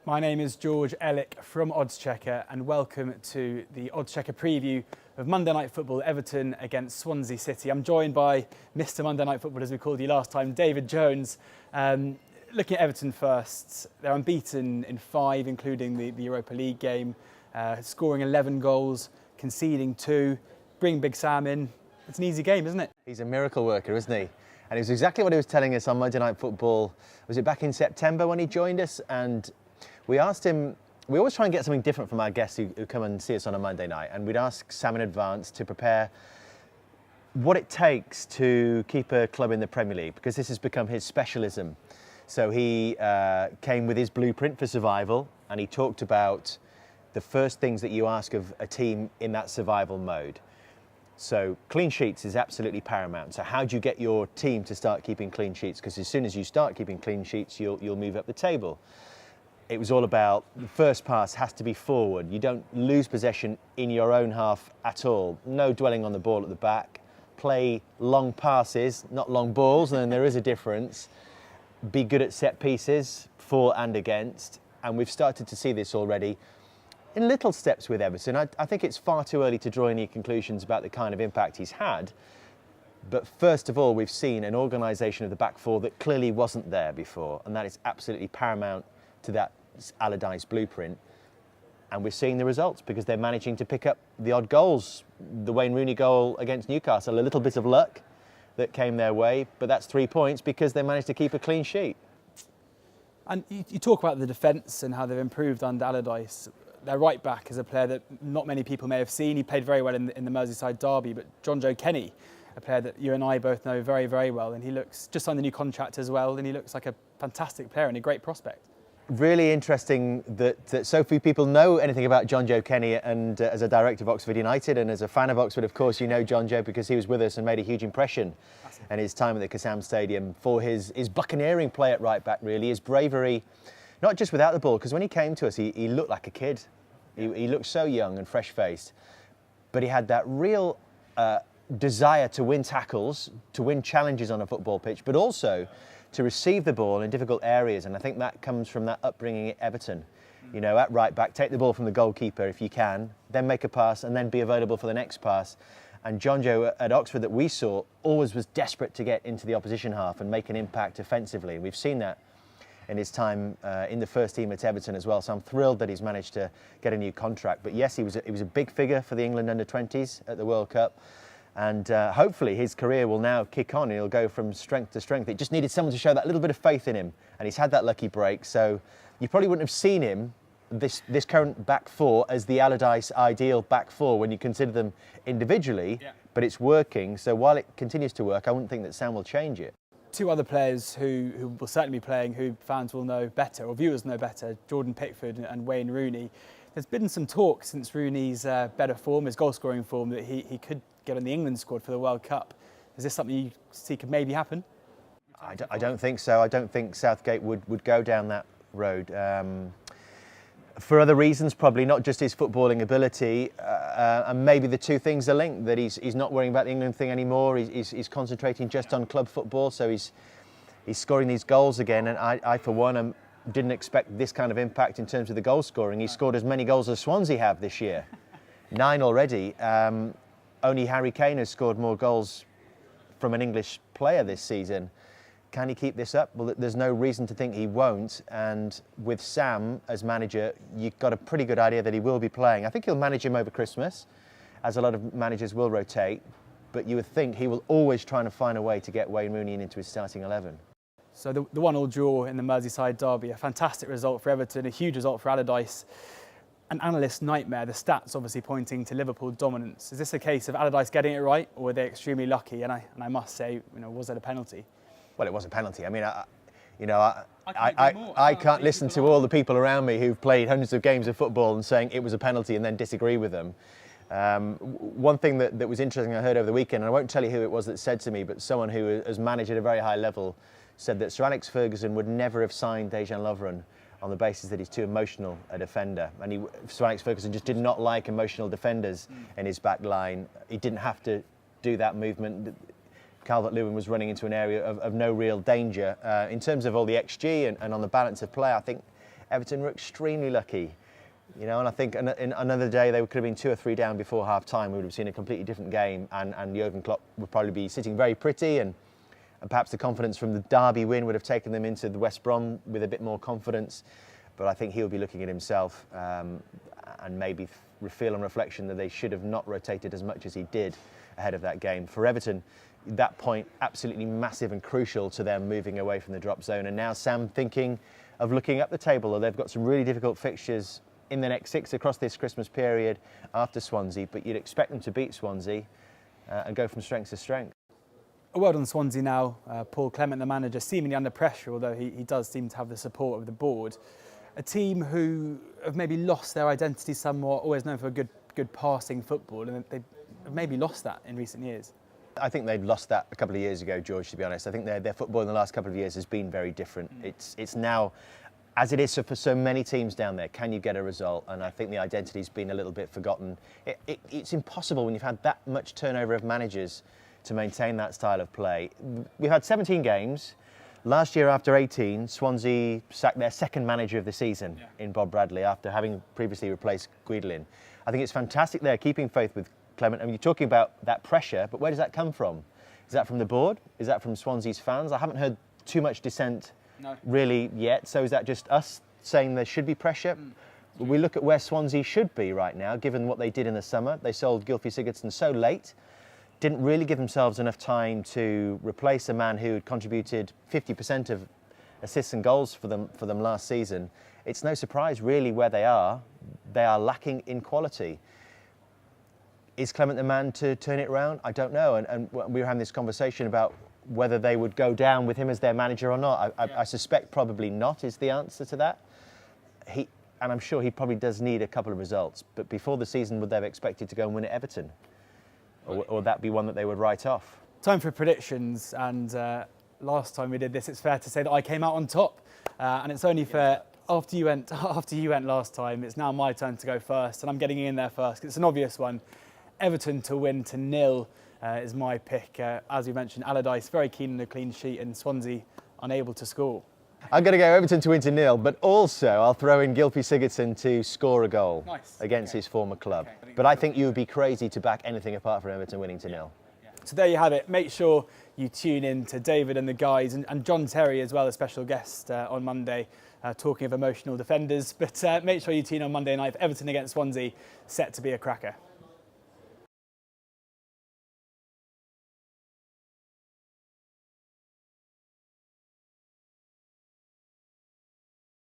My name is George Ellick from Oddschecker and welcome to the Oddschecker preview of Monday Night Football, Everton against Swansea City. I'm joined by Mr Monday Night Football, as we called you last time, David Jones. Looking at Everton first, they're unbeaten in 5, including the Europa League game, scoring 11 goals, conceding 2, bring Big Sam in. It's an easy game, isn't it? He's a miracle worker, isn't he? And it was exactly what he was telling us on Monday Night Football. Was it back in September when he joined us? And we asked him, we always try and get something different from our guests who come and see us on a Monday night. And we'd ask Sam in advance to prepare what it takes to keep a club in the Premier League, because this has become his specialism. So he came with his blueprint for survival, and he talked about the first things that you ask of a team in that survival mode. So clean sheets is absolutely paramount. So how do you get your team to start keeping clean sheets? Because as soon as you start keeping clean sheets, you'll move up the table. It was all about the first pass has to be forward. You don't lose possession in your own half at all. No dwelling on the ball at the back. Play long passes, not long balls, and then there is a difference. Be good at set pieces, for and against. And we've started to see this already in little steps with Everton. I think it's far too early to draw any conclusions about the kind of impact he's had. But first of all, we've seen an organisation of the back four that clearly wasn't there before, and that is absolutely paramount to that Allardyce blueprint. And we're seeing the results because they're managing to pick up the odd goals. The Wayne Rooney goal against Newcastle, a little bit of luck that came their way, but that's 3 points because they managed to keep a clean sheet. And you talk about the defence and how they've improved under Allardyce. Their right back is a player that not many people may have seen. He played very well in the Merseyside derby, but Jonjoe Kenny, a player that you and I both know very, very well, and he looks, just signed a new contract as well, and he looks like a fantastic player and a great prospect. Really interesting that so few people know anything about Jonjo Kenny, and as a director of Oxford United and as a fan of Oxford, of course, you know Jonjo because he was with us and made a huge impression in his time at the Kassam Stadium for his buccaneering play at right back, really, his bravery, not just without the ball, because when he came to us, he looked like a kid. He looked so young and fresh-faced, but he had that real desire to win tackles, to win challenges on a football pitch, but also to receive the ball in difficult areas. And I think that comes from that upbringing at Everton. You know, at right back, take the ball from the goalkeeper if you can, then make a pass and then be available for the next pass. And Jonjo at Oxford that we saw always was desperate to get into the opposition half and make an impact offensively. We've seen that in his time in the first team at Everton as well. So I'm thrilled that he's managed to get a new contract. But yes, he was a big figure for the England under-20s at the World Cup. And hopefully his career will now kick on and he'll go from strength to strength. It just needed someone to show that little bit of faith in him. And he's had that lucky break. So you probably wouldn't have seen him, this current back four, as the Allardyce ideal back four when you consider them individually. Yeah. But it's working. So while it continues to work, I wouldn't think that Sam will change it. 2 other players who will certainly be playing, who fans will know better, or viewers know better, Jordan Pickford and Wayne Rooney. There's been some talk since Rooney's better form, his goal-scoring form, that he could get on the England squad for the World Cup. Is this something you see could maybe happen? I don't think so. I don't think Southgate would go down that road. For other reasons, probably not just his footballing ability, and maybe the two things are linked, that he's not worrying about the England thing anymore. He's concentrating just on club football, so he's scoring these goals again. And I for one, didn't expect this kind of impact in terms of the goal scoring. He scored as many goals as Swansea have this year, 9 already. Only Harry Kane has scored more goals from an English player this season. Can he keep this up? Well, there's no reason to think he won't. And with Sam as manager, you've got a pretty good idea that he will be playing. I think he'll manage him over Christmas, as a lot of managers will rotate. But you would think he will always try to find a way to get Wayne Rooney into his starting 11. So the 1-1 draw in the Merseyside derby, a fantastic result for Everton, a huge result for Allardyce. An analyst's nightmare, the stats obviously pointing to Liverpool dominance. Is this a case of Allardyce getting it right, or were they extremely lucky? And I must say, was it a penalty? Well, it was a penalty. I mean, I can't listen to all the people around me who've played hundreds of games of football and saying it was a penalty and then disagree with them. One thing that was interesting I heard over the weekend, and I won't tell you who it was that said to me, but someone who has managed at a very high level said that Sir Alex Ferguson would never have signed Dejan Lovren on the basis that he's too emotional a defender. And Sir Alex Ferguson just did not like emotional defenders in his back line. He didn't have to do that movement. Calvert-Lewin was running into an area of no real danger. In terms of all the XG and on the balance of play, I think Everton were extremely lucky. You know, and I think in another day they could have been 2 or 3 down before half time. We would have seen a completely different game, and Jurgen Klopp would probably be sitting very pretty, and perhaps the confidence from the Derby win would have taken them into the West Brom with a bit more confidence. But I think he'll be looking at himself and maybe feel on reflection that they should have not rotated as much as he did ahead of that game. For Everton, that point absolutely massive and crucial to them moving away from the drop zone. And now Sam thinking of looking up the table, or they've got some really difficult fixtures in the next 6 across this Christmas period after Swansea, but you'd expect them to beat Swansea and go from strength to strength. A word on Swansea now. Paul Clement, the manager, seemingly under pressure, although he does seem to have the support of the board. A team who have maybe lost their identity somewhat, always known for good passing football, and they've maybe lost that in recent years. I think they've lost that a couple of years ago, George, to be honest. I think their football in the last couple of years has been very different. It's now, as it is for so many teams down there, can you get a result? And I think the identity's been a little bit forgotten. It's impossible when you've had that much turnover of managers to maintain that style of play. We've had 17 games. Last year, after 18, Swansea sacked their second manager of the season in Bob Bradley after having previously replaced Guidolin. I think it's fantastic they're keeping faith with Clement. I mean, you're talking about that pressure, but where does that come from? Is that from the board? Is that from Swansea's fans? I haven't heard too much dissent really yet. So is that just us saying there should be pressure? We look at where Swansea should be right now, given what they did in the summer. They sold Gylfi Sigurdsson so late, didn't really give themselves enough time to replace a man who had contributed 50% of assists and goals for them last season. It's no surprise really where they are. They are lacking in quality. Is Clement the man to turn it around? I don't know. And we were having this conversation about whether they would go down with him as their manager or not. I suspect probably not is the answer to that. And I'm sure he probably does need a couple of results. But before the season, would they have expected to go and win at Everton? Or would that be one that they would write off? Time for predictions, and last time we did this, it's fair to say that I came out on top, and it's only fair after you went last time. It's now my turn to go first, and I'm getting in there first. It's an obvious one. Everton to win to 0 is my pick. As we mentioned, Allardyce very keen on a clean sheet, and Swansea unable to score. I'm going to go Everton to win to 0, but also I'll throw in Gylfi Sigurdsson to score a goal against his former club. But I think you would be crazy to back anything apart from Everton winning to 0. So there you have it. Make sure you tune in to David and the guys, and John Terry as well, a special guest on Monday, talking of emotional defenders. But make sure you tune in on Monday night for Everton against Swansea, set to be a cracker.